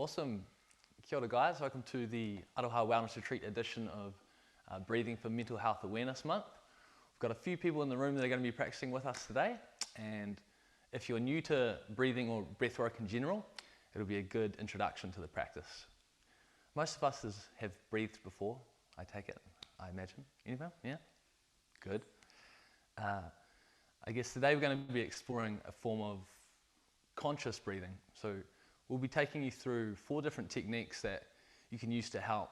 Awesome. Kia ora guys, welcome to the Aro Ha Wellness Retreat edition of Breathing for Mental Health Awareness Month. We've got a few people in the room that are going to be practicing with us today, and if you're new to breathing or breathwork in general, it'll be a good introduction to the practice. Most of us have breathed before, I take it, I imagine. Anyone? Yeah? Good. I guess today we're going to be exploring a form of conscious breathing. So we'll be taking you through 4 different techniques that you can use to help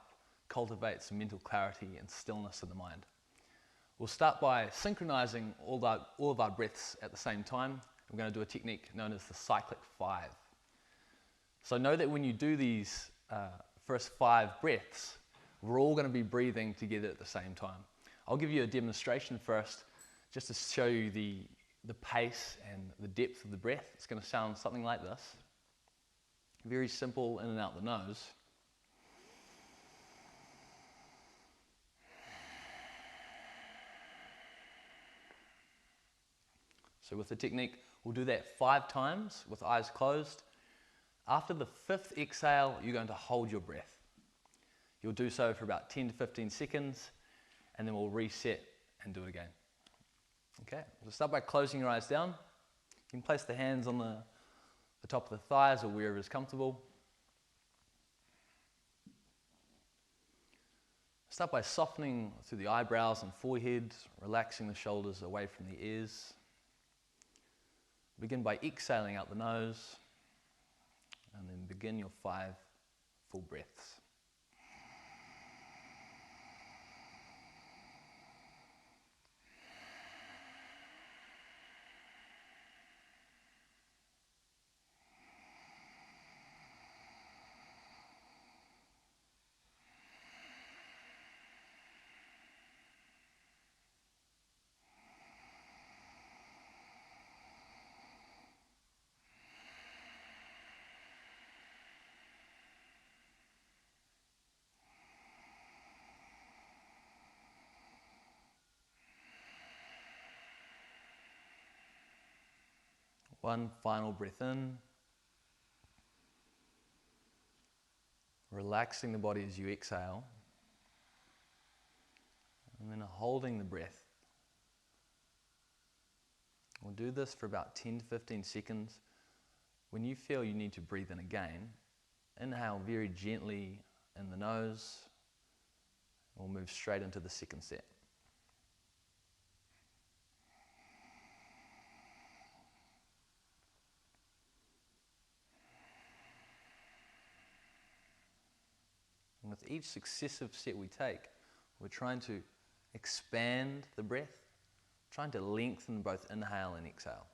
cultivate some mental clarity and stillness in the mind. We'll start by synchronizing all of our breaths at the same time. We're going to do a technique known as the cyclic 5. So know that when you do these first 5 breaths, we're all going to be breathing together at the same time. I'll give you a demonstration first, just to show you the pace and the depth of the breath. It's going to sound something like this. Very simple, in and out the nose. So with the technique, we'll do that 5 times with eyes closed. After the 5th exhale, you're going to hold your breath. You'll do so for about 10 to 15 seconds, and then we'll reset and do it again. Okay, we'll start by closing your eyes down. You can place the hands on the top of the thighs or wherever is comfortable. Start by softening through the eyebrows and forehead, relaxing the shoulders away from the ears. Begin by exhaling out the nose, and then begin your 5 full breaths. One final breath in, relaxing the body as you exhale, and then holding the breath. We'll do this for about 10 to 15 seconds. When you feel you need to breathe in again, inhale very gently in the nose. We'll move straight into the second set. And with each successive set we take, we're trying to expand the breath, trying to lengthen both inhale and exhale.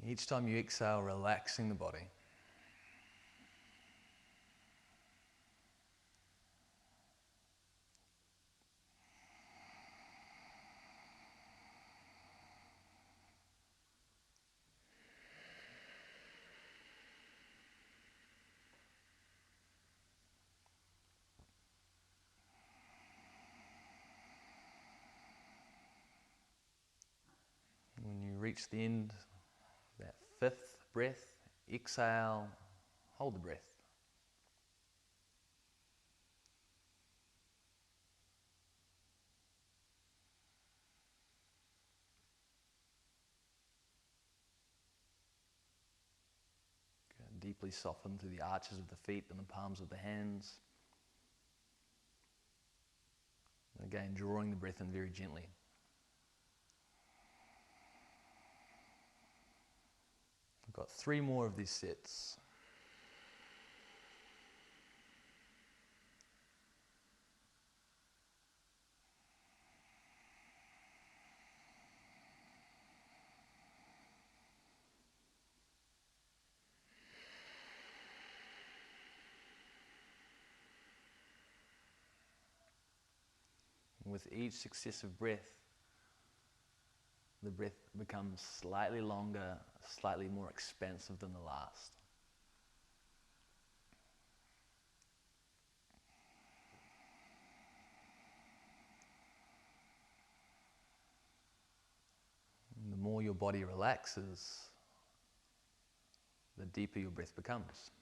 Each time you exhale, relaxing the body. When you reach the end, that 5th breath, exhale, hold the breath. Deeply soften through the arches of the feet and the palms of the hands. And again, drawing the breath in very gently. We've got 3 more of these sets. And with each successive breath, the breath becomes slightly longer, slightly more expansive than the last. more your body relaxes, the deeper your breath becomes.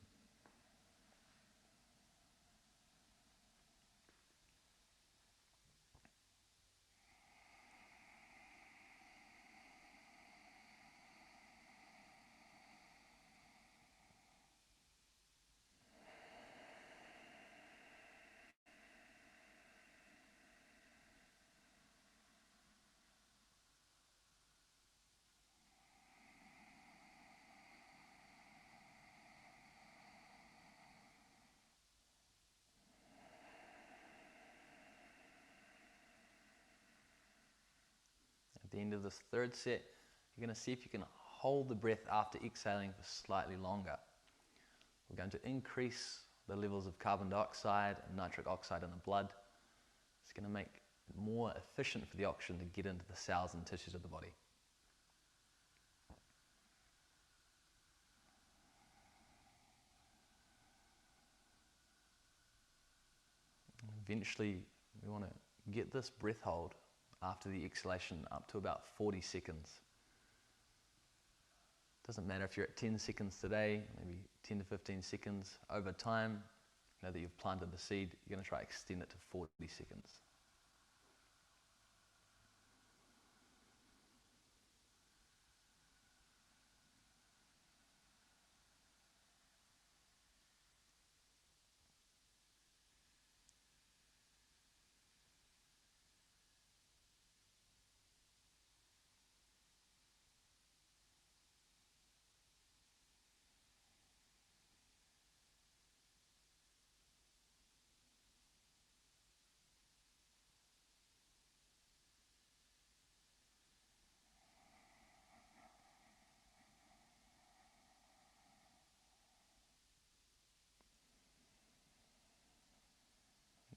At the end of this third set, you're going to see if you can hold the breath after exhaling for slightly longer. We're going to increase the levels of carbon dioxide and nitric oxide in the blood. It's going to make it more efficient for the oxygen to get into the cells and tissues of the body. Eventually, we want to get this breath hold after the exhalation up to about 40 seconds. Doesn't matter if you're at 10 seconds today, maybe 10 to 15 seconds. Over time, now that you've planted the seed, you're going to try to extend it to 40 seconds.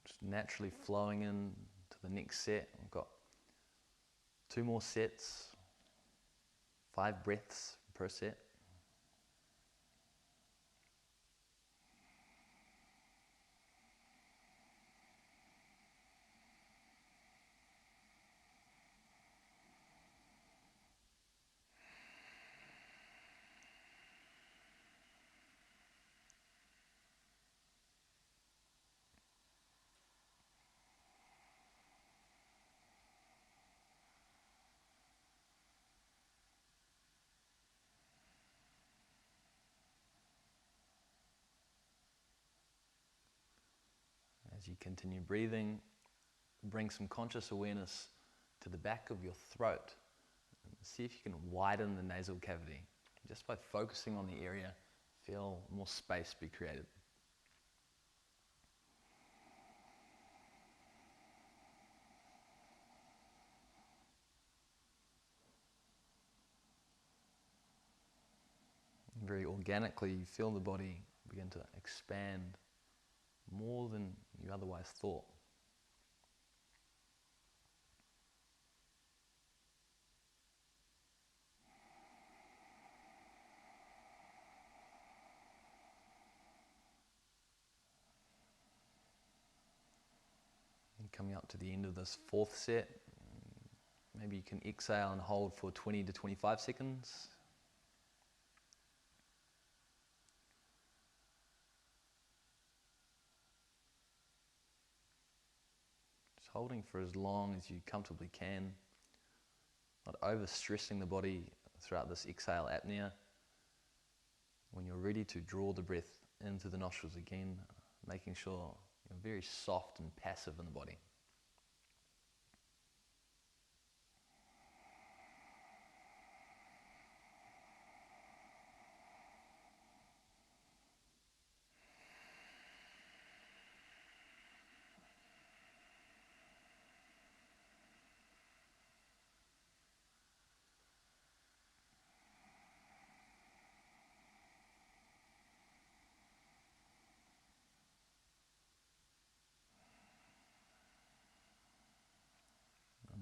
Just naturally flowing in to the next set. We've got 2 more sets, 5 breaths per set. As you continue breathing, bring some conscious awareness to the back of your throat. See if you can widen the nasal cavity. Just by focusing on the area, feel more space be created. Very organically, you feel the body begin to expand more than you otherwise thought. And coming up to the end of this 4th set, maybe you can exhale and hold for 20 to 25 seconds. Holding for as long as you comfortably can, not overstressing the body throughout this exhale apnea. When you're ready to draw the breath into the nostrils again, making sure you're very soft and passive in the body.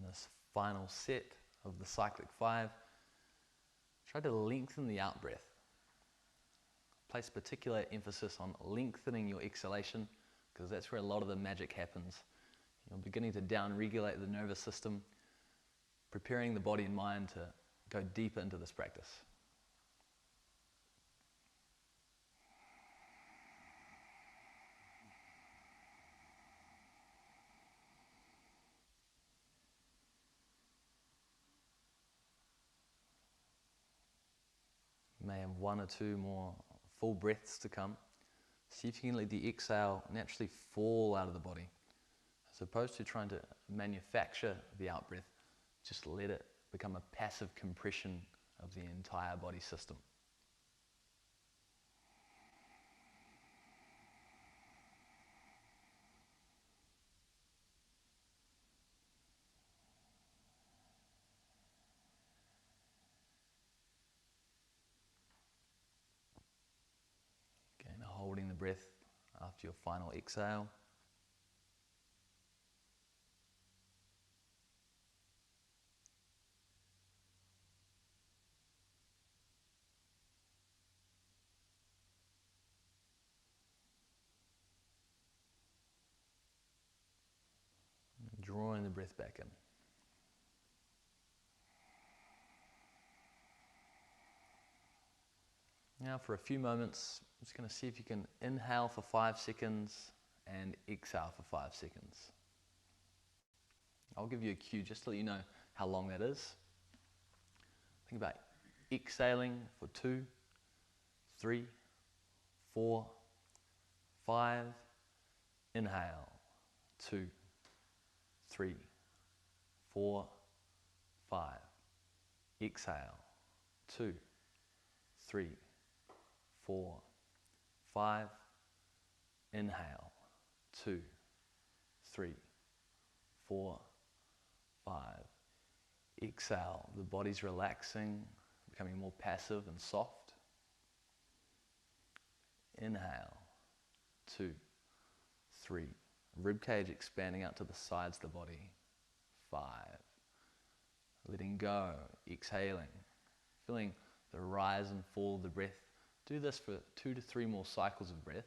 This final set of the cyclic 5, try to lengthen the out breath. Place particular emphasis on lengthening your exhalation, because that's where a lot of the magic happens. You're beginning to down-regulate the nervous system, preparing the body and mind to go deeper into this practice. You may have one or two more full breaths to come. See if you can let the exhale naturally fall out of the body. As opposed to trying to manufacture the out-breath, just let it become a passive compression of the entire body system. Again, holding the breath after your final exhale. Drawing the breath back in. Now for a few moments, I'm just going to see if you can inhale for 5 seconds and exhale for 5 seconds. I'll give you a cue just to let you know how long that is. Think about exhaling for 2, 3, 4, 5. Inhale, 2, 3, 4, 5. Exhale, 2, 3, 4, 5. Inhale, 2, 3, 4, 5. Exhale, the body's relaxing, becoming more passive and soft. Inhale, 2, 3. Ribcage expanding out to the sides of the body. 5. Letting go, exhaling, feeling the rise and fall of the breath. Do this for 2 to 3 more cycles of breath.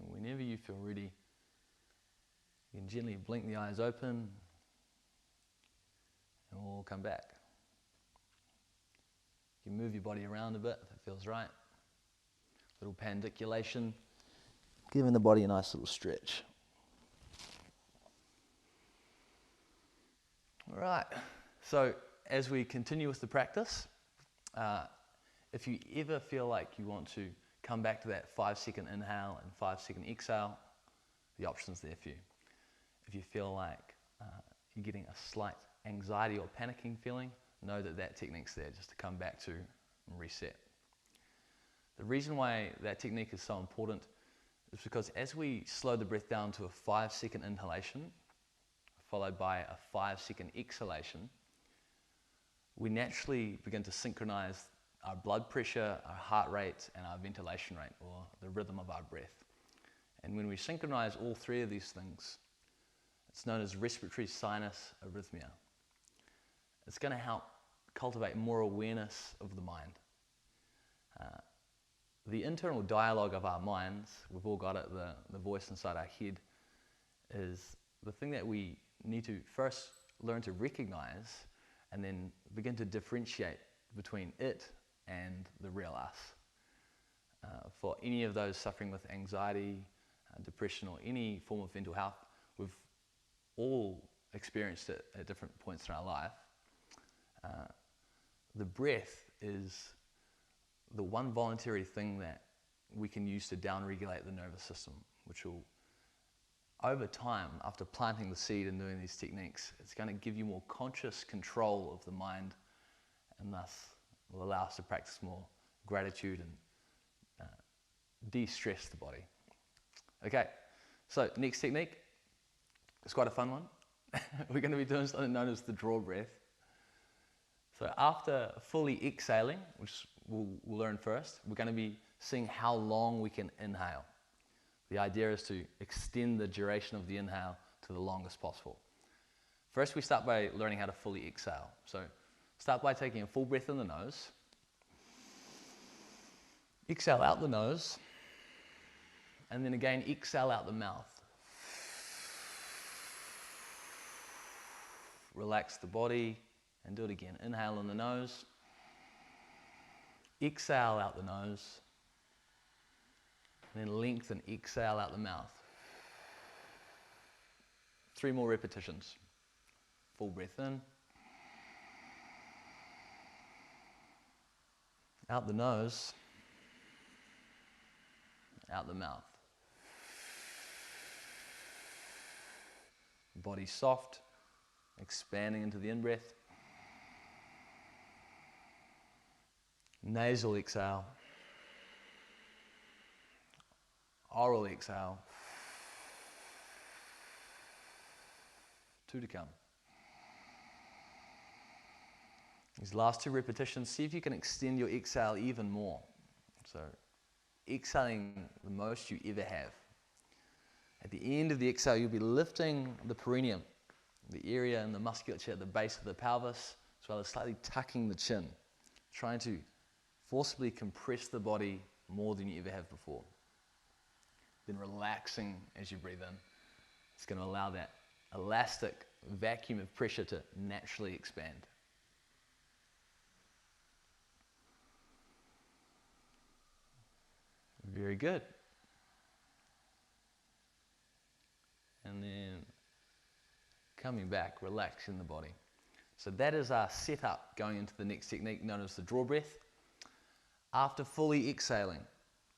Whenever you feel ready, you can gently blink the eyes open and we'll come back. You can move your body around a bit if it feels right. Little pandiculation, giving the body a nice little stretch. All right, so as we continue with the practice, if you ever feel like you want to come back to that 5-second inhale and 5-second exhale, the option's there for you. If you feel like you're getting a slight anxiety or panicking feeling, know that that technique's there just to come back to and reset. The reason why that technique is so important is because as we slow the breath down to a 5-second inhalation, followed by a 5-second exhalation, we naturally begin to synchronize our blood pressure, our heart rate, and our ventilation rate, or the rhythm of our breath. And when we synchronize all 3 of these things, it's known as respiratory sinus arrhythmia. It's going to help cultivate more awareness of the mind. The internal dialogue of our minds, we've all got it, the voice inside our head, is the thing that we need to first learn to recognize and then begin to differentiate between it and the real us. For any of those suffering with anxiety, depression, or any form of mental health, we've all experienced it at different points in our life. The breath is the one voluntary thing that we can use to downregulate the nervous system, which will, over time, after planting the seed and doing these techniques, it's going to give you more conscious control of the mind, and thus will allow us to practice more gratitude and de-stress the body. Okay, So next technique, it's quite a fun one. We're going to be doing something known as the draw breath. So after fully exhaling, which we'll learn first, we're going to be seeing how long we can inhale. The idea is to extend the duration of the inhale to the longest possible. First, we start by learning how to fully exhale. So start by taking a full breath in the nose. Exhale out the nose. And then again, exhale out the mouth. Relax the body and do it again. Inhale in the nose. Exhale out the nose. And then lengthen, exhale out the mouth. 3 more repetitions. Full breath in. Out the nose. Out the mouth. Body soft, expanding into the in-breath. Nasal exhale. Oral exhale. 2 to come. These last 2 repetitions, see if you can extend your exhale even more. So, exhaling the most you ever have. At the end of the exhale, you'll be lifting the perineum, the area and the musculature at the base of the pelvis, as well as slightly tucking the chin, trying to forcibly compress the body more than you ever have before. Then relaxing as you breathe in. It's going to allow that elastic vacuum of pressure to naturally expand. Very good. And then coming back, relaxing the body. So that is our setup going into the next technique known as the draw breath. After fully exhaling,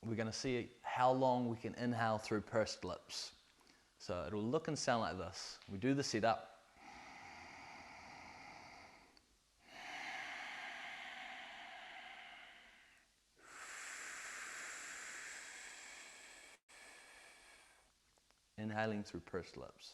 we're going to see how long we can inhale through pursed lips. So it'll look and sound like this. We do the setup. Inhaling through pursed lips.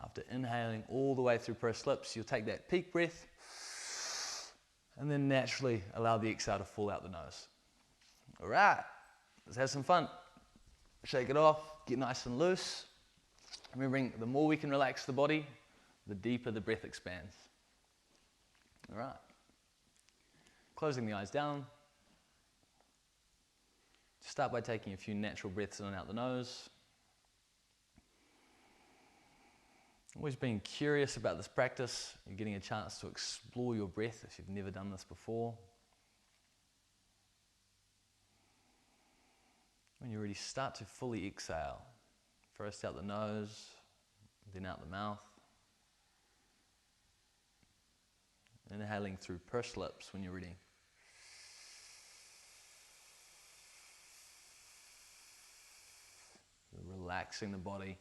After inhaling all the way through pursed lips, you'll take that peak breath and then naturally allow the exhale to fall out the nose. All right, let's have some fun. Shake it off, get nice and loose. Remembering, the more we can relax the body, the deeper the breath expands. All right. Closing the eyes down. Start by taking a few natural breaths in and out the nose. Always being curious about this practice. You're getting a chance to explore your breath if you've never done this before. When you're ready, start to fully exhale. First out the nose, then out the mouth. Inhaling through pursed lips when you're ready. Relaxing the body,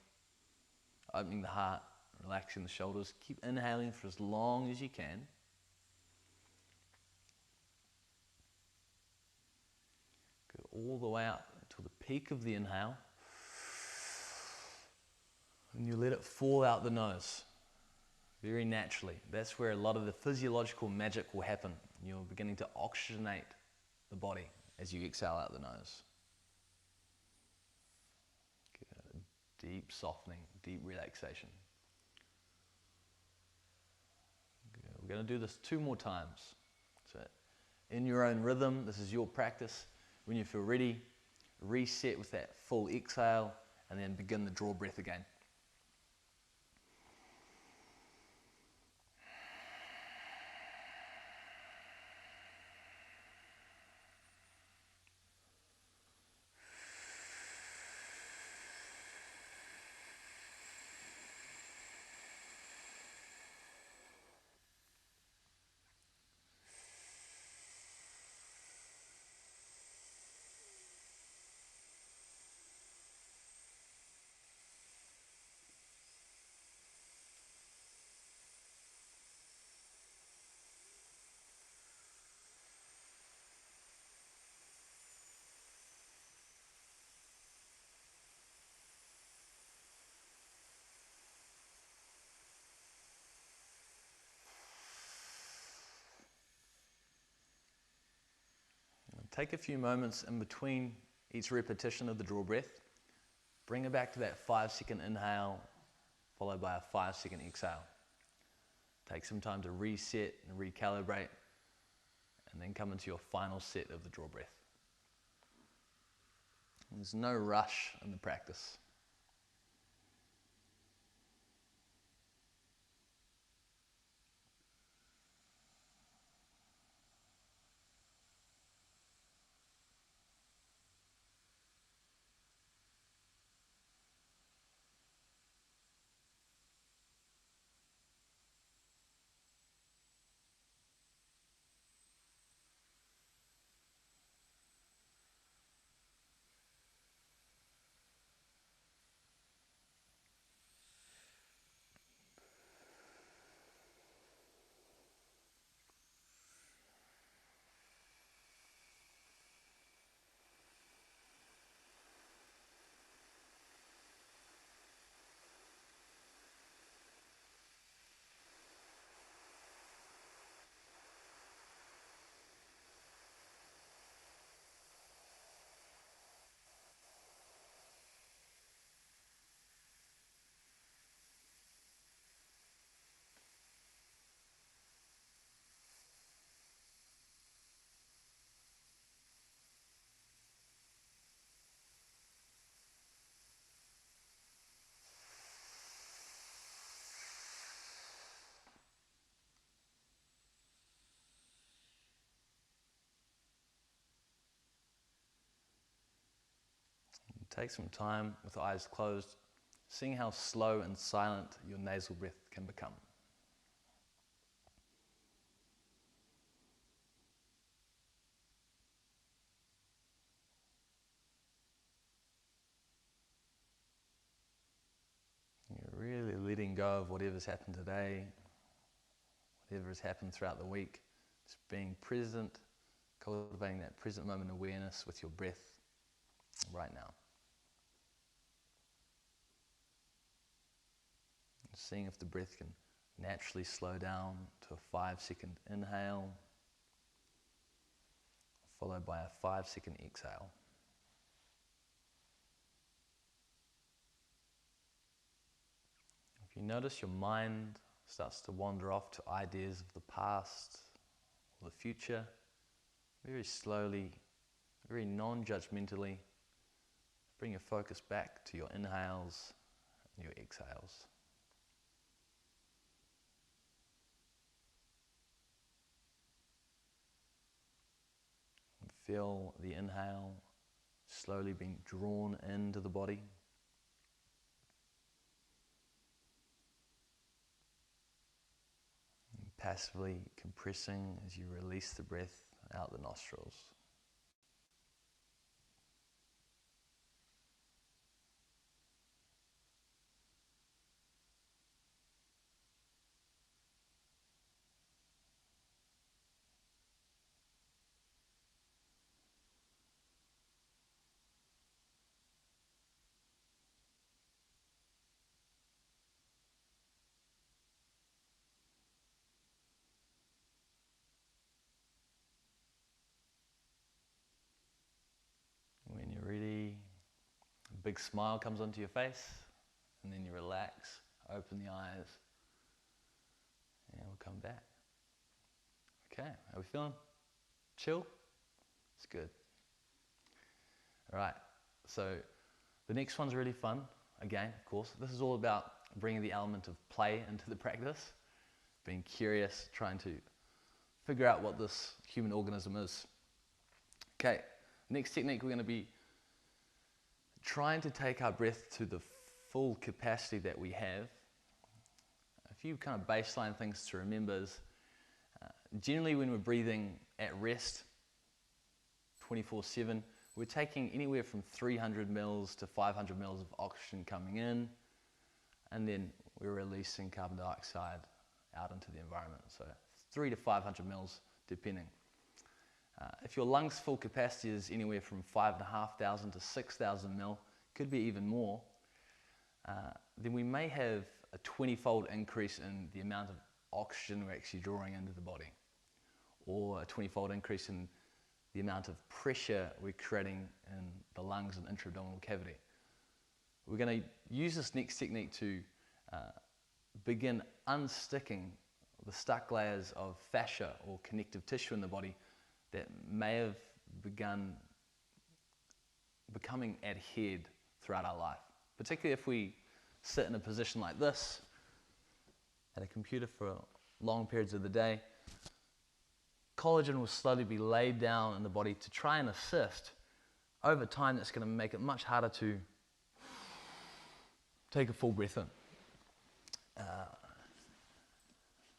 opening the heart, relaxing the shoulders. Keep inhaling for as long as you can. Go all the way out until the peak of the inhale. And you let it fall out the nose very naturally. That's where a lot of the physiological magic will happen. You're beginning to oxygenate the body as you exhale out the nose. Deep softening, deep relaxation. Good. We're going to do this 2 more times. So in your own rhythm, this is your practice. When you feel ready, reset with that full exhale and then begin the draw breath again. Take a few moments in between each repetition of the draw breath. Bring it back to that 5-second inhale, followed by a 5-second exhale. Take some time to reset and recalibrate, and then come into your final set of the draw breath. There's no rush in the practice. Take some time with eyes closed, seeing how slow and silent your nasal breath can become. You're really letting go of whatever's happened today, whatever has happened throughout the week. Just being present, cultivating that present moment awareness with your breath right now. Seeing if the breath can naturally slow down to a 5-second inhale, followed by a 5-second exhale. If you notice your mind starts to wander off to ideas of the past or the future, very slowly, very non-judgmentally, bring your focus back to your inhales and your exhales. Feel the inhale slowly being drawn into the body. And passively compressing as you release the breath out the nostrils. When you're ready, a big smile comes onto your face, and then you relax, open the eyes, and we'll come back. Okay, how are we feeling? Chill? It's good. All right, so the next one's really fun. Again, of course, this is all about bringing the element of play into the practice, being curious, trying to figure out what this human organism is. Okay, next technique, we're going to be trying to take our breath to the full capacity that we have. A few kind of baseline things to remember is generally when we're breathing at rest 24/7, we're taking anywhere from 300 mils to 500 mils of oxygen coming in, and then we're releasing carbon dioxide out into the environment. So 300 to 500 mils depending. If your lungs' full capacity is anywhere from 5,500 to 6,000 mil, could be even more, then we may have a 20-fold increase in the amount of oxygen we're actually drawing into the body, or a 20-fold increase in the amount of pressure we're creating in the lungs and intra-abdominal cavity. We're going to use this next technique to begin unsticking the stuck layers of fascia or connective tissue in the body that may have begun becoming adhered throughout our life. Particularly if we sit in a position like this, at a computer for long periods of the day, collagen will slowly be laid down in the body to try and assist. Over time, that's going to make it much harder to take a full breath in.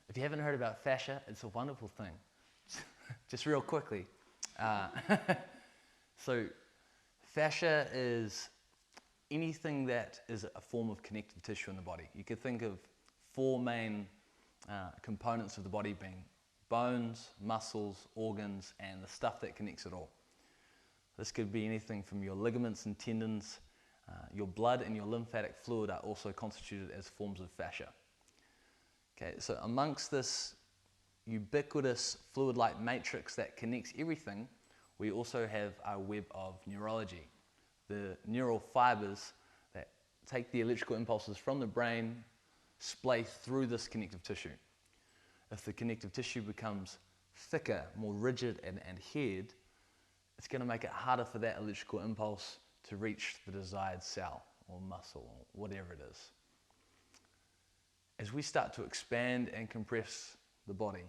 If you haven't heard about fascia, it's a wonderful thing. Just real quickly. So fascia is anything that is a form of connective tissue in the body. You could think of four main components of the body being bones, muscles, organs, and the stuff that connects it all. This could be anything from your ligaments and tendons. Your blood and your lymphatic fluid are also constituted as forms of fascia. Okay, so amongst this ubiquitous fluid-like matrix that connects everything, we also have our web of neurology, the neural fibers that take the electrical impulses from the brain, splay through this connective tissue. If the connective tissue becomes thicker, more rigid and adhered, it's going to make it harder for that electrical impulse to reach the desired cell or muscle or whatever it is. As we start to expand and compress the body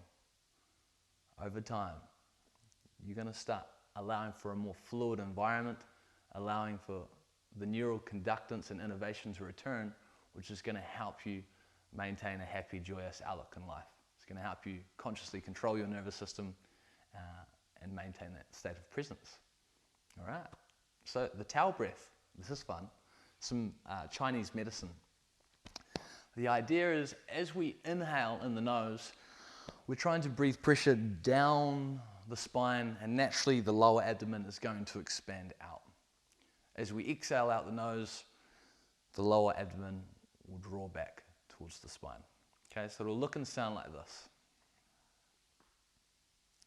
over time, you're going to start allowing for a more fluid environment, allowing for the neural conductance and innervation to return, which is going to help you maintain a happy, joyous outlook in life. It's going to help you consciously control your nervous system and maintain that state of presence. All right. So the Tao breath, this is fun, some Chinese medicine. The idea is as we inhale in the nose, we're trying to breathe pressure down the spine, and naturally the lower abdomen is going to expand out. As we exhale out the nose, the lower abdomen will draw back towards the spine. Okay, so it'll look and sound like this.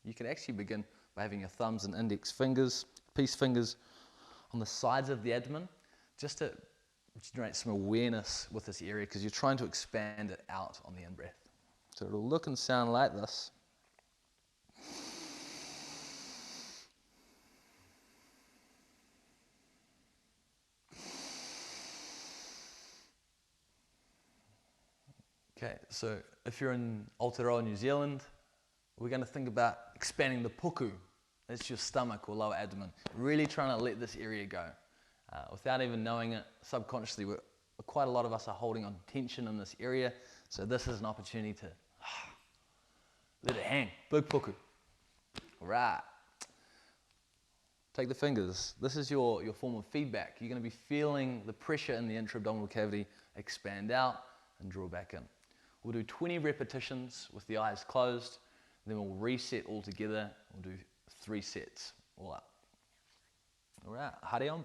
You can actually begin by having your thumbs and index fingers, peace fingers, on the sides of the abdomen, just to generate some awareness with this area, because you're trying to expand it out on the in-breath. So it'll look and sound like this. Okay, so if you're in Aotearoa, New Zealand, we're going to think about expanding the puku. That's your stomach or lower abdomen. Really trying to let this area go. Without even knowing it, subconsciously, quite a lot of us are holding on tension in this area. So this is an opportunity to let it hang. Big puku. All right. Take the fingers. This is your form of feedback. You're going to be feeling the pressure in the intra-abdominal cavity expand out and draw back in. We'll do 20 repetitions with the eyes closed. Then we'll reset all together. We'll do 3 sets all up. All right, Hare Om.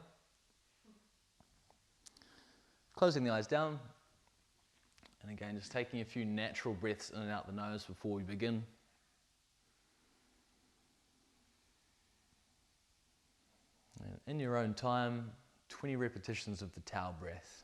Closing the eyes down. And again, just taking a few natural breaths in and out the nose before we begin. And in your own time, 20 repetitions of the Tao breath.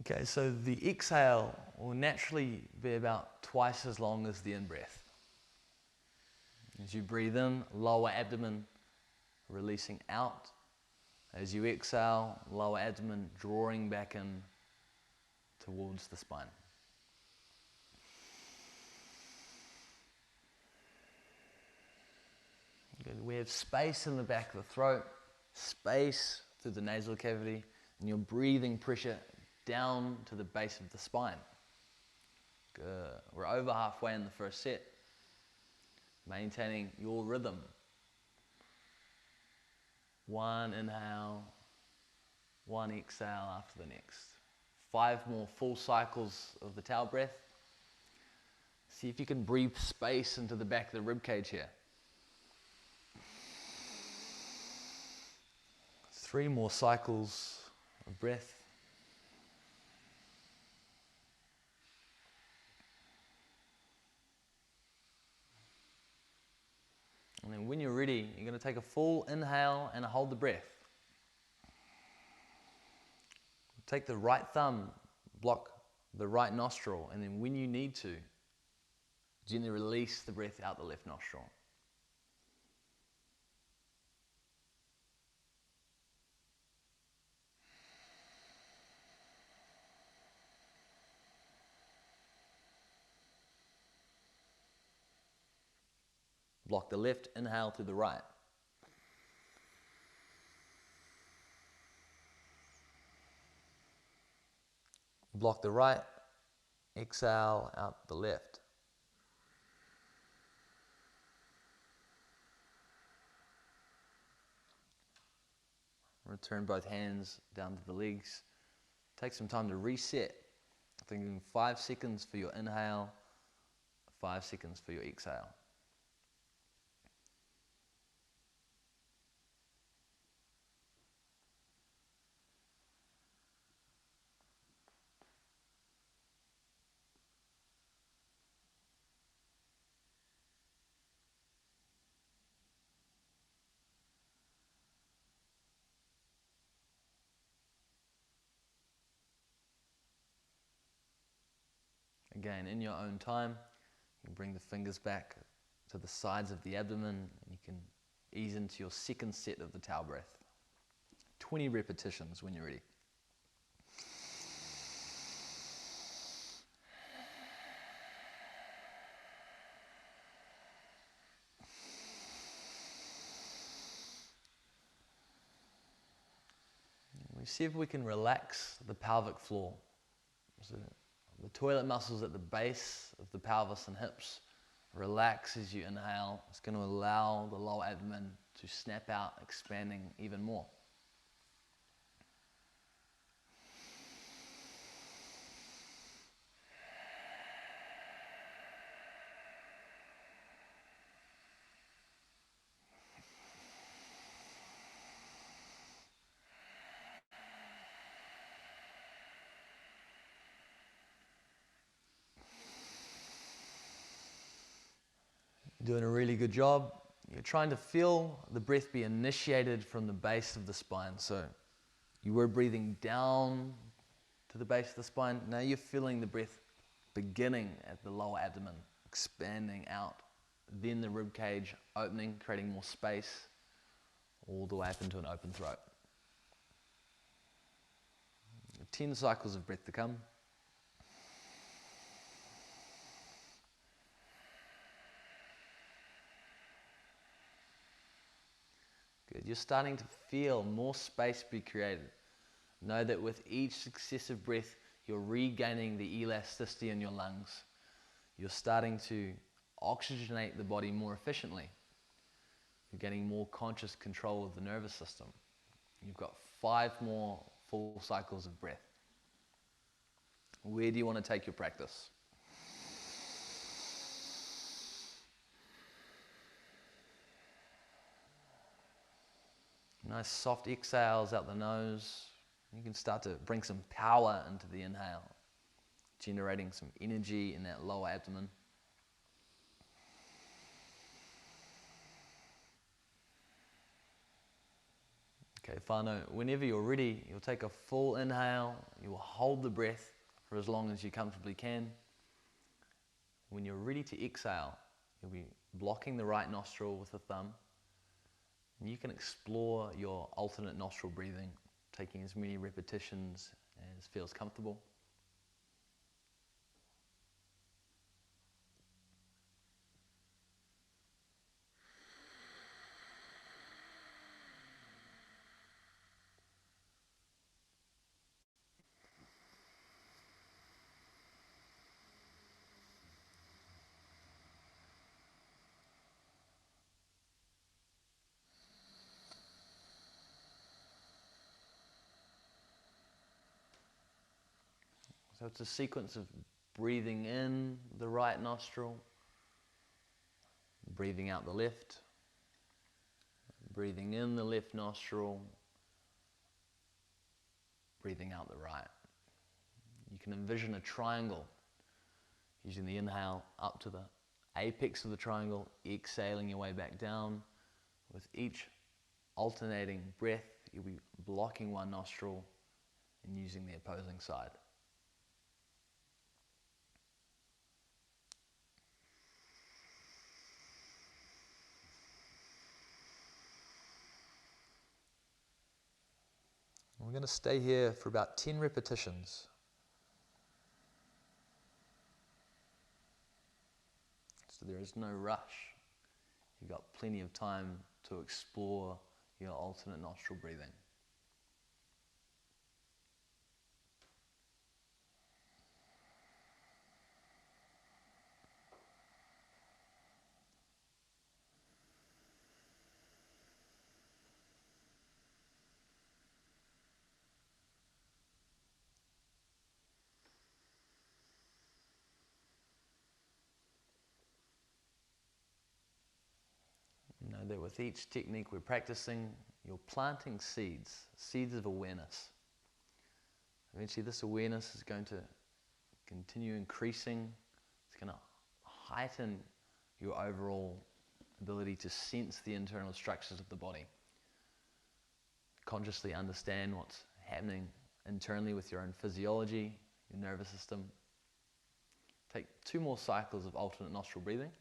Okay, so the exhale will naturally be about twice as long as the in-breath. As you breathe in, lower abdomen releasing out. As you exhale, lower abdomen drawing back in towards the spine. Good. We have space in the back of the throat, space through the nasal cavity, and you're breathing pressure down to the base of the spine. Good. We're over halfway in the first set. Maintaining your rhythm. 1 inhale, 1 exhale after the next. 5 more full cycles of the Tao breath. See if you can breathe space into the back of the rib cage here. 3 more cycles of breath. And then when you're ready, you're going to take a full inhale and hold the breath. Take the right thumb, block the right nostril, and then when you need to, gently release the breath out the left nostril. Block the left inhale through the right. Block the right, exhale out the left. Return both hands down to the legs. Take some time to reset. Thinking 5 seconds for your inhale, 5 seconds for your exhale. Again, in your own time, you can bring the fingers back to the sides of the abdomen and you can ease into your second set of the towel breath. 20 repetitions when you're ready. We see if we can relax the pelvic floor. So the toilet muscles at the base of the pelvis and hips relax as you inhale. It's going to allow the lower abdomen to snap out, expanding even more. Doing a really good job. You're trying to feel the breath be initiated from the base of the spine. So you were breathing down to the base of the spine. Now you're feeling the breath beginning at the lower abdomen, expanding out. Then the rib cage opening, creating more space, all the way up into an open throat. 10 cycles of breath to come. Good. You're starting to feel more space be created. Know that with each successive breath, you're regaining the elasticity in your lungs. You're starting to oxygenate the body more efficiently. You're getting more conscious control of the nervous system. You've got 5 more full cycles of breath. Where do you want to take your practice? Nice soft exhales out the nose. You can start to bring some power into the inhale, generating some energy in that lower abdomen. Okay, whānau, whenever you're ready, you'll take a full inhale. You will hold the breath for as long as you comfortably can. When you're ready to exhale, you'll be blocking the right nostril with the thumb. And you can explore your alternate nostril breathing, taking as many repetitions as feels comfortable. So it's a sequence of breathing in the right nostril, breathing out the left, breathing in the left nostril, breathing out the right. You can envision a triangle, using the inhale up to the apex of the triangle, exhaling your way back down. With each alternating breath, you'll be blocking one nostril and using the opposing side. We're going to stay here for about 10 repetitions. So there is no rush. You've got plenty of time to explore your alternate nostril breathing. Know that with each technique we're practicing, you're planting seeds, seeds of awareness. Eventually this awareness is going to continue increasing. It's going to heighten your overall ability to sense the internal structures of the body. Consciously understand what's happening internally with your own physiology, your nervous system. Take 2 more cycles of alternate nostril breathing.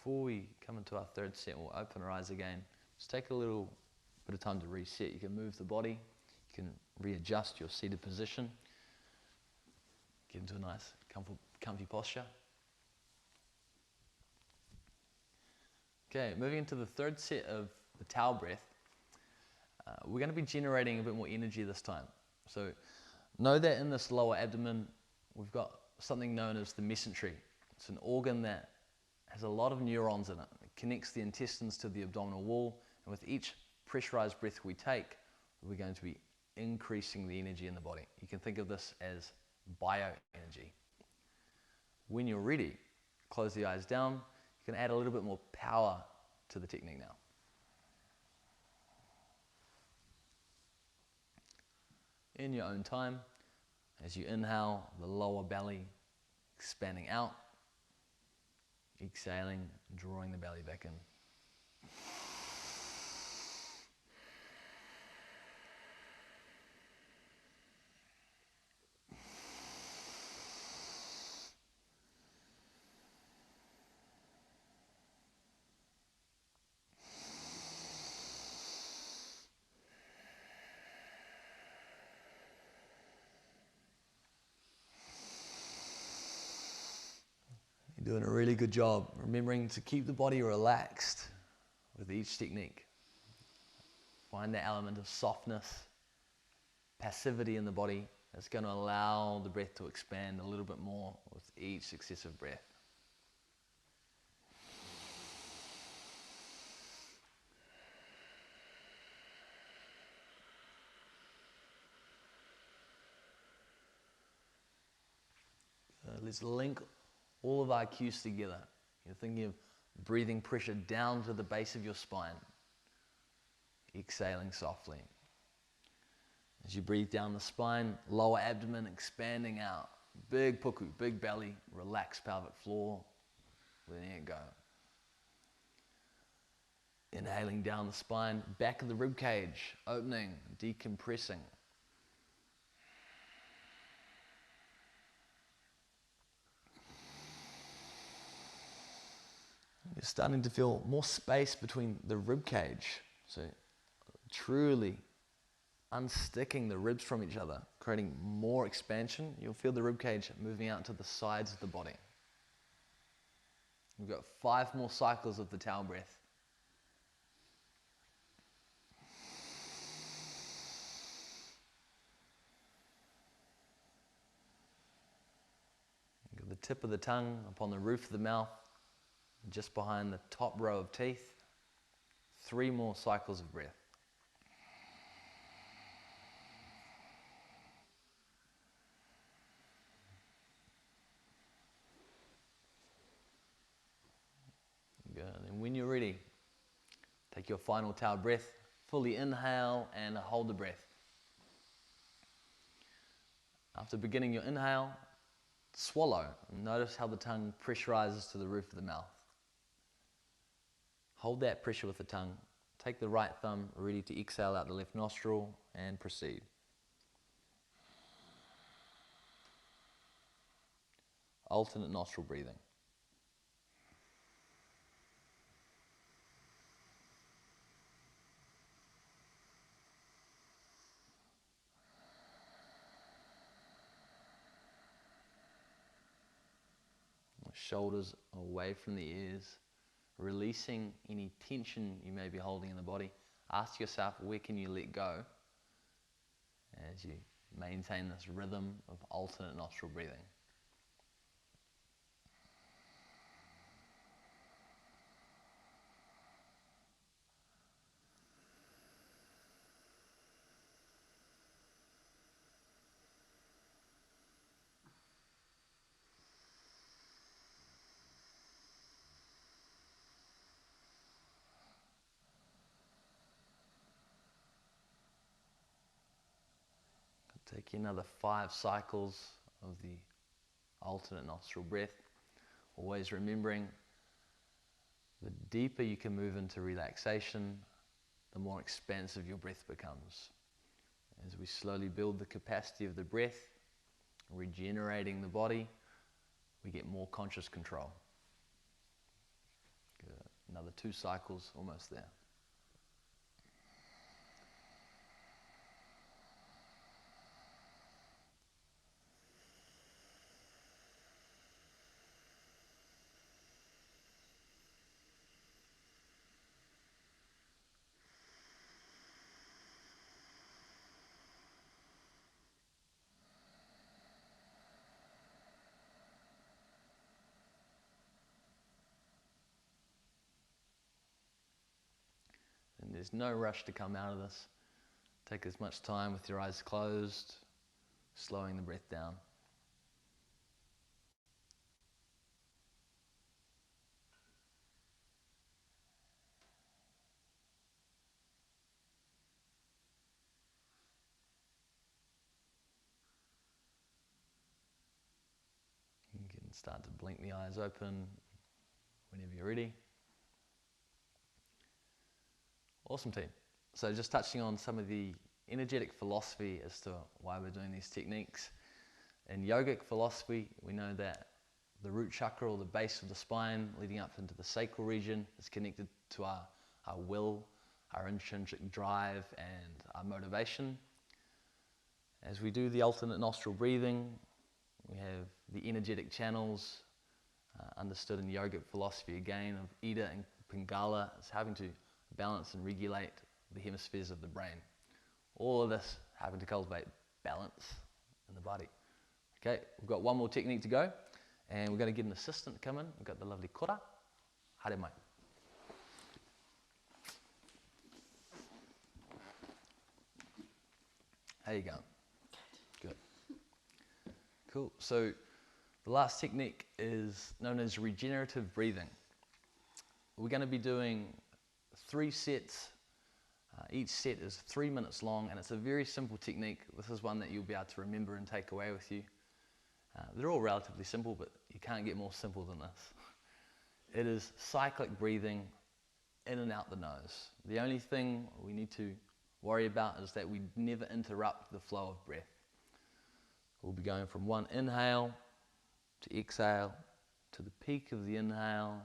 Before we come into our third set, we'll open our eyes again. Just take a little bit of time to reset. You can move the body, you can readjust your seated position, get into a nice comfy posture. Okay, moving into the third set of the towel breath, we're going to be generating a bit more energy this time. So know that in this lower abdomen, we've got something known as the mesentery. It's an organ that has a lot of neurons in it. It connects the intestines to the abdominal wall, and with each pressurized breath we take, we're going to be increasing the energy in the body. You can think of this as bioenergy. When you're ready, close the eyes down. You can add a little bit more power to the technique now. In your own time, as you inhale, the lower belly expanding out, exhaling, drawing the belly back in. You're doing a really good job, remembering to keep the body relaxed with each technique. Find the element of softness, passivity in the body that's going to allow the breath to expand a little bit more with each successive breath. Let's link all of our cues together. You're thinking of breathing pressure down to the base of your spine, exhaling softly. As you breathe down the spine, lower abdomen expanding out, big puku, big belly, relaxed pelvic floor, letting it go. Inhaling down the spine, back of the rib cage, opening, decompressing. You're starting to feel more space between the rib cage. So truly unsticking the ribs from each other, creating more expansion. You'll feel the rib cage moving out to the sides of the body. We've got 5 more cycles of the towel breath. You've got the tip of the tongue upon the roof of the mouth, just behind the top row of teeth. 3 more cycles of breath. Good. And when you're ready, take your final towel breath, fully inhale and hold the breath. After beginning your inhale, swallow. Notice how the tongue pressurizes to the roof of the mouth. Hold that pressure with the tongue. Take the right thumb, ready to exhale out the left nostril, and proceed. Alternate nostril breathing. Shoulders away from the ears, releasing any tension you may be holding in the body. Ask yourself, where can you let go as you maintain this rhythm of alternate nostril breathing. Take another 5 cycles of the alternate nostril breath. Always remembering, the deeper you can move into relaxation, the more expansive your breath becomes. As we slowly build the capacity of the breath, regenerating the body, we get more conscious control. Good. Another 2 cycles, almost there. And there's no rush to come out of this. Take as much time with your eyes closed, slowing the breath down. You can start to blink the eyes open whenever you're ready. Awesome, team. So just touching on some of the energetic philosophy as to why we're doing these techniques. In yogic philosophy, we know that the root chakra, or the base of the spine leading up into the sacral region, is connected to our will, our intrinsic drive, and our motivation. As we do the alternate nostril breathing, we have the energetic channels understood in yogic philosophy again of Ida and Pingala as having to balance and regulate the hemispheres of the brain. All of this having to cultivate balance in the body. Okay, we've got one more technique to go, and we're going to get an assistant to come in. We've got the lovely Kora. Haere mai. How you going? Good. Cool. So the last technique is known as regenerative breathing. We're going to be doing 3 sets. Each set is 3 minutes long, and it's a very simple technique. This is one that you'll be able to remember and take away with you. They're all relatively simple, but you can't get more simple than this. It is cyclic breathing in and out the nose. The only thing we need to worry about is that we never interrupt the flow of breath. We'll be going from one inhale to exhale, to the peak of the inhale,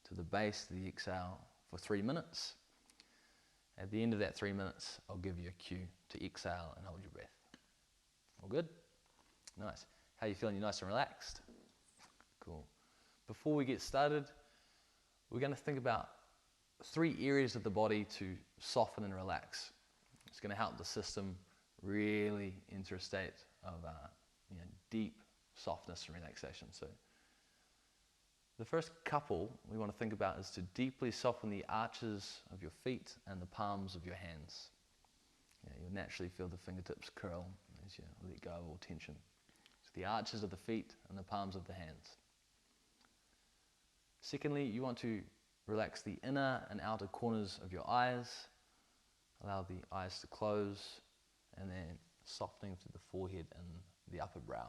to the base of the exhale for 3 minutes. At the end of that 3 minutes, I'll give you a cue to exhale and hold your breath. All good? Nice. How are you feeling? You nice and relaxed? Cool. Before we get started, we're going to think about 3 areas of the body to soften and relax. It's going to help the system really enter a state of deep softness and relaxation. So the first couple we want to think about is to deeply soften the arches of your feet and the palms of your hands. You'll naturally feel the fingertips curl as you let go of all tension. So the arches of the feet and the palms of the hands. Secondly, you want to relax the inner and outer corners of your eyes. Allow the eyes to close, and then softening through the forehead and the upper brow.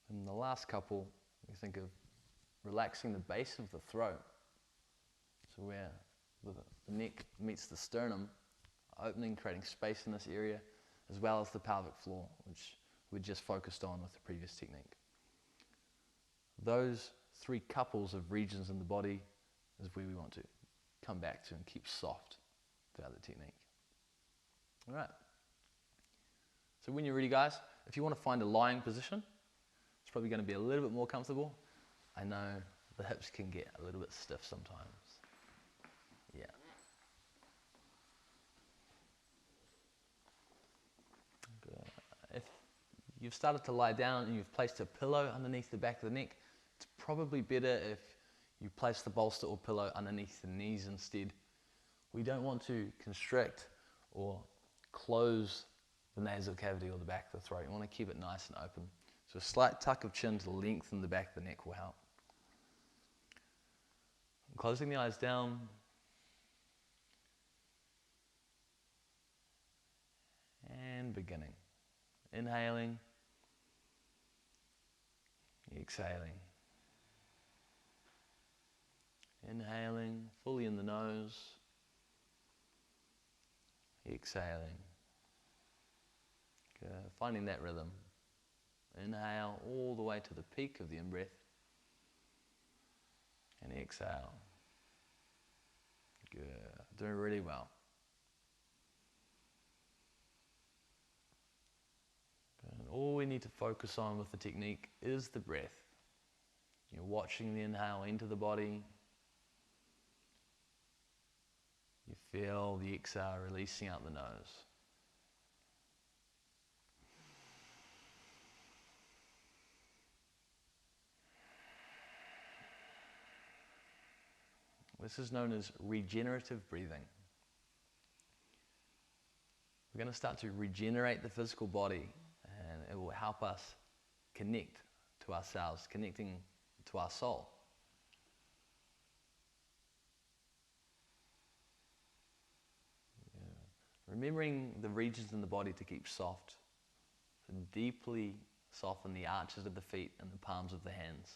And the last couple, we think of relaxing the base of the throat. So where the neck meets the sternum, opening, creating space in this area, as well as the pelvic floor, which we just focused on with the previous technique. Those 3 couples of regions in the body is where we want to come back to and keep soft throughout the technique. All right. So when you're ready, guys, if you want to find a lying position, it's probably going to be a little bit more comfortable. I know the hips can get a little bit stiff sometimes. Yeah. Good. If you've started to lie down and you've placed a pillow underneath the back of the neck, it's probably better if you place the bolster or pillow underneath the knees instead. We don't want to constrict or close the nasal cavity or the back of the throat. You want to keep it nice and open. So a slight tuck of chin to lengthen the back of the neck will help. Closing the eyes down. And beginning. Inhaling. Exhaling. Inhaling fully in the nose. Exhaling. Good. Finding that rhythm. Inhale all the way to the peak of the in-breath. And exhale. Good. Doing really well. And all we need to focus on with the technique is the breath. You're watching the inhale into the body. You feel the exhale releasing out the nose. This is known as regenerative breathing. We're going to start to regenerate the physical body, and it will help us connect to ourselves, connecting to our soul. Remembering the regions in the body to keep soft, to deeply soften the arches of the feet and the palms of the hands.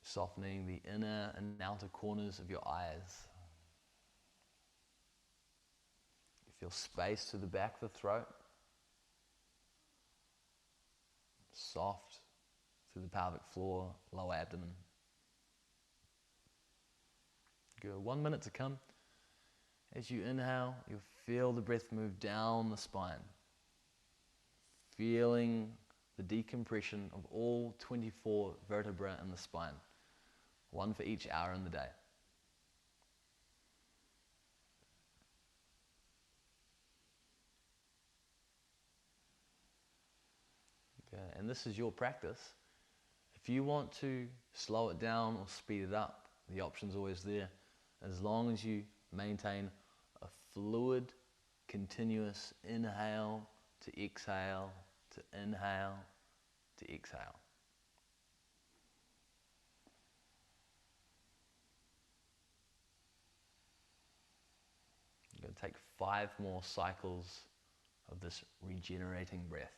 Softening the inner and outer corners of your eyes. You feel space to the back of the throat. Soft through the pelvic floor, lower abdomen. Good. 1 minute to come. As you inhale, you'll feel the breath move down the spine. Feeling the decompression of all 24 vertebrae in the spine. 1 for each hour in the day. Okay, and this is your practice. If you want to slow it down or speed it up, the option's always there, as long as you maintain a fluid, continuous inhale to exhale, to inhale, to exhale. You're going to take 5 more cycles of this regenerating breath.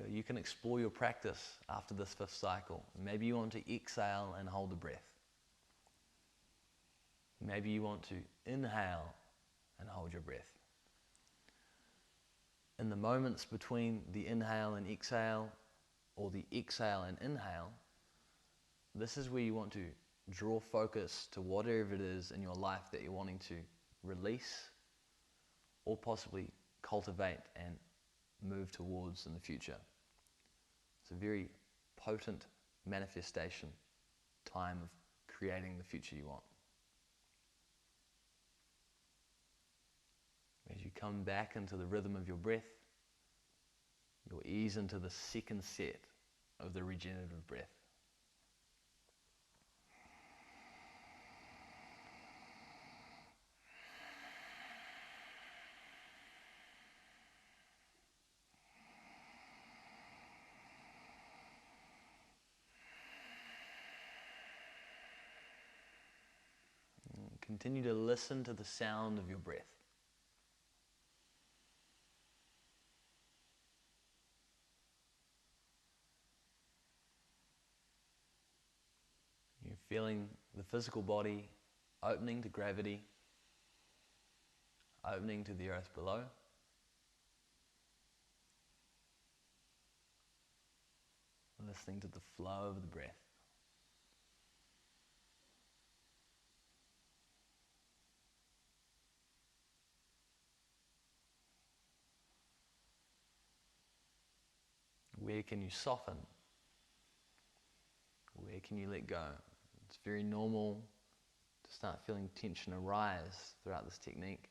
You you can explore your practice after this 5th cycle. Maybe you want to exhale and hold the breath. Maybe you want to inhale and hold your breath. In the moments between the inhale and exhale, or the exhale and inhale, this is where you want to draw focus to whatever it is in your life that you're wanting to release or possibly cultivate and move towards in the future. It's a very potent manifestation time of creating the future you want. As you come back into the rhythm of your breath, you'll ease into the 2nd set of the regenerative breath. Continue to listen to the sound of your breath. You're feeling the physical body opening to gravity, opening to the earth below. Listening to the flow of the breath. Where can you soften? Where can you let go? It's very normal to start feeling tension arise throughout this technique.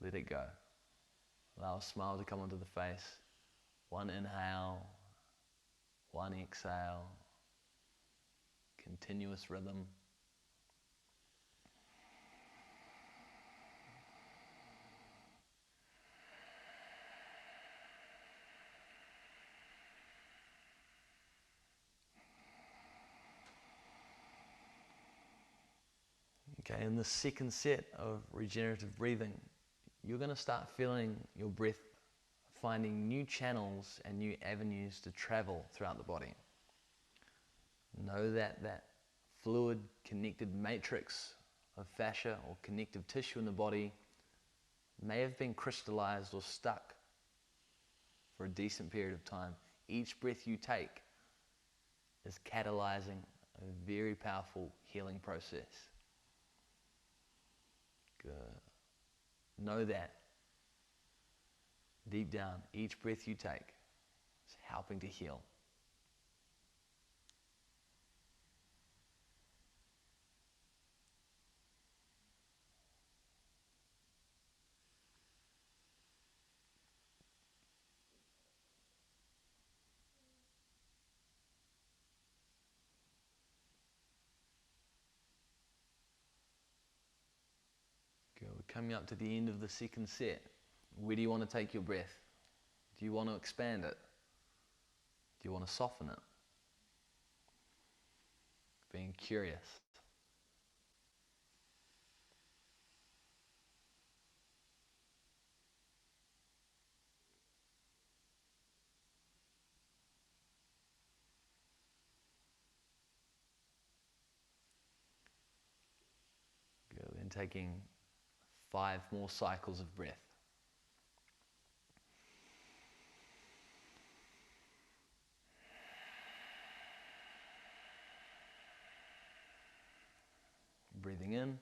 Let it go. Allow a smile to come onto the face. One inhale, one exhale. Continuous rhythm. Okay, in the 2nd set of regenerative breathing, you're going to start feeling your breath finding new channels and new avenues to travel throughout the body. Know that that fluid connected matrix of fascia or connective tissue in the body may have been crystallized or stuck for a decent period of time. Each breath you take is catalyzing a very powerful healing process. Good. Know that deep down, each breath you take is helping to heal. Good. We're coming up to the end of the 2nd set. Where do you want to take your breath? Do you want to expand it? Do you want to soften it? Being curious. Good. Then taking 5 more cycles of breath. Breathing in,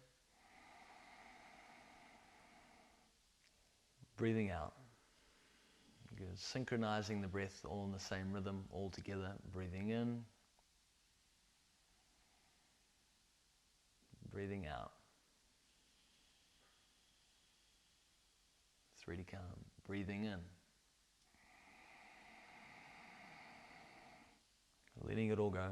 breathing out. Good. Synchronizing the breath all in the same rhythm, all together. Breathing in, breathing out. 3 to count. Breathing in. Letting it all go.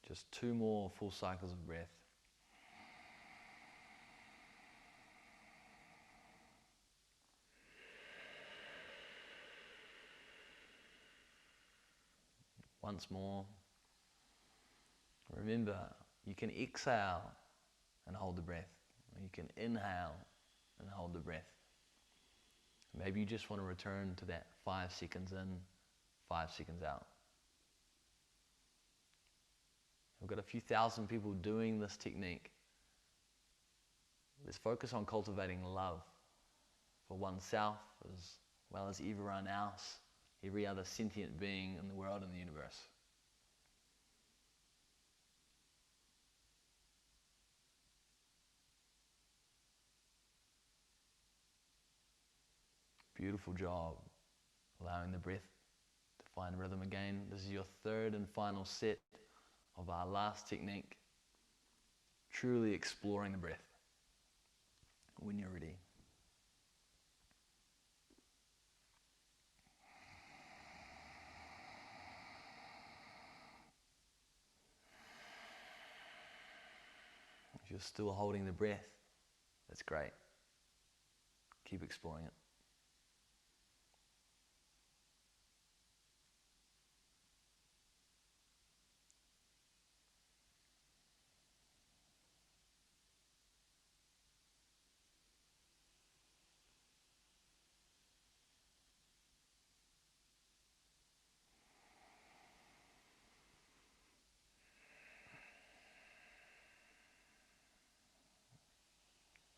Just 2 more full cycles of breath. Once more. Remember, you can exhale and hold the breath. Or you can inhale and hold the breath. Maybe you just want to return to that 5 seconds in, 5 seconds out. We've got a few thousand people doing this technique. Let's focus on cultivating love for oneself as well as everyone else, every other sentient being in the world and the universe. Beautiful job, allowing the breath to find rhythm again. This is your third and final set of our last technique, truly exploring the breath. When you're ready. If you're still holding the breath, that's great. Keep exploring it.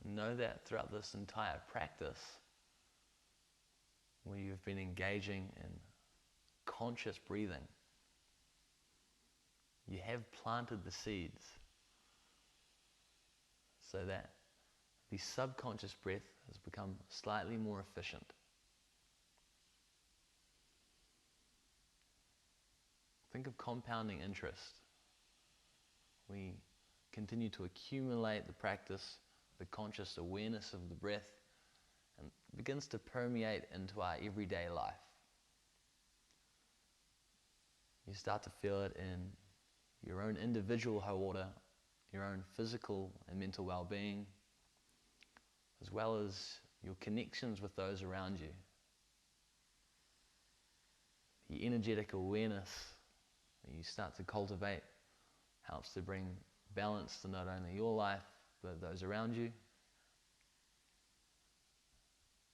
Know that throughout this entire practice, where you've been engaging in conscious breathing, you have planted the seeds so that the subconscious breath has become slightly more efficient. Think of compounding interest. We continue to accumulate the practice, the conscious awareness of the breath, and it begins to permeate into our everyday life. You start to feel it in your own individual order, your own physical and mental well-being, as well as your connections with those around you. The energetic awareness that you start to cultivate helps to bring balance to not only your life, but those around you.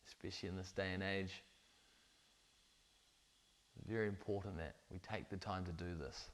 Especially in this day and age, it's very important that we take the time to do this.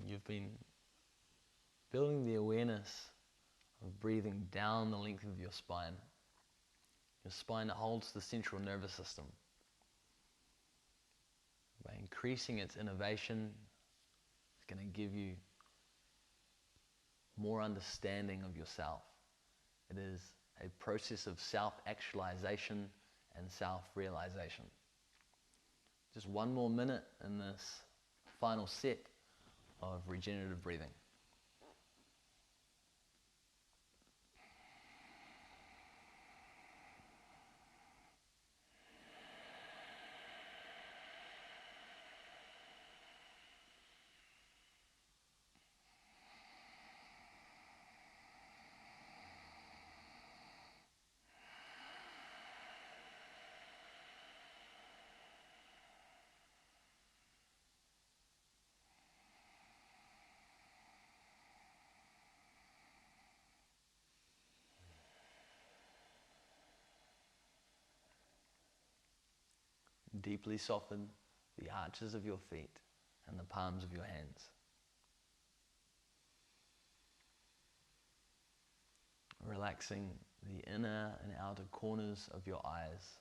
You've been building the awareness of breathing down the length of your spine. Your spine holds the central nervous system. By increasing its innervation, it's going to give you more understanding of yourself. It is a process of self-actualization and self-realization. Just one more minute in this final set of regenerative breathing. Deeply soften the arches of your feet and the palms of your hands. Relaxing the inner and outer corners of your eyes.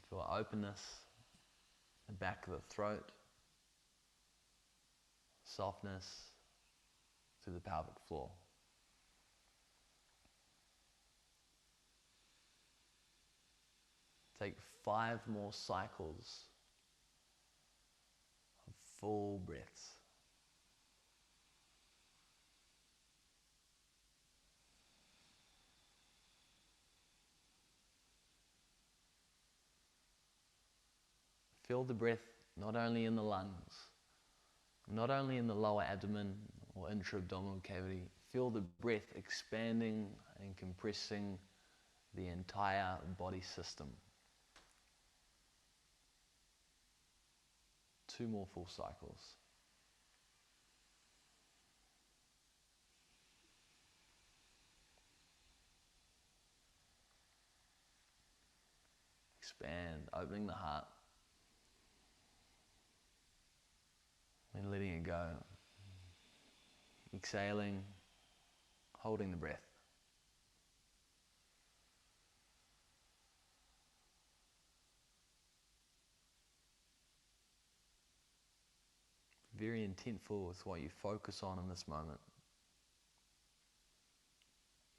Feel openness the back of the throat, softness through the pelvic floor. Take 5 more cycles of full breaths. Feel the breath not only in the lungs, not only in the lower abdomen or intra-abdominal cavity. Feel the breath expanding and compressing the entire body system. 2 more full cycles. Expand, opening the heart and letting it go. Exhaling, holding the breath. Very intentful with what you focus on in this moment.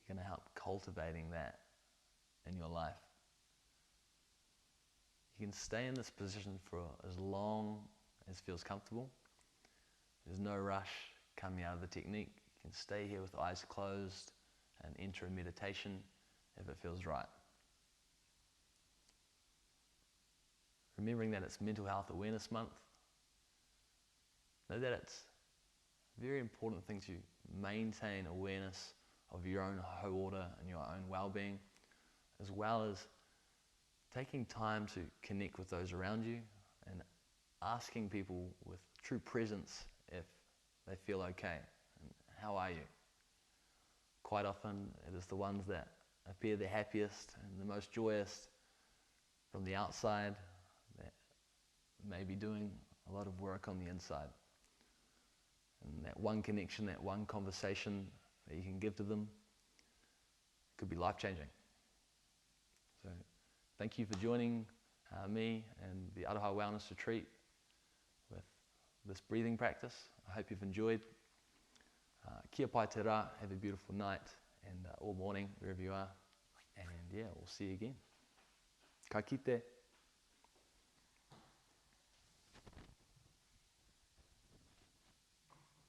You're going to help cultivating that in your life. You can stay in this position for as long as feels comfortable. There's no rush coming out of the technique. You can stay here with eyes closed and enter a meditation if it feels right. Remembering that it's Mental Health Awareness Month. Know that it's very important thing to maintain awareness of your own order and your own well-being, as well as taking time to connect with those around you and asking people with true presence if they feel okay and how are you. Quite often it is the ones that appear the happiest and the most joyous from the outside that may be doing a lot of work on the inside. And that one connection, that one conversation that you can give to them could be life-changing. So thank you for joining me and the Aro Ha Wellness Retreat with this breathing practice. I hope you've enjoyed. Kia pai te rā, have a beautiful night and or morning wherever you are. And yeah, we'll see you again. Ka kite.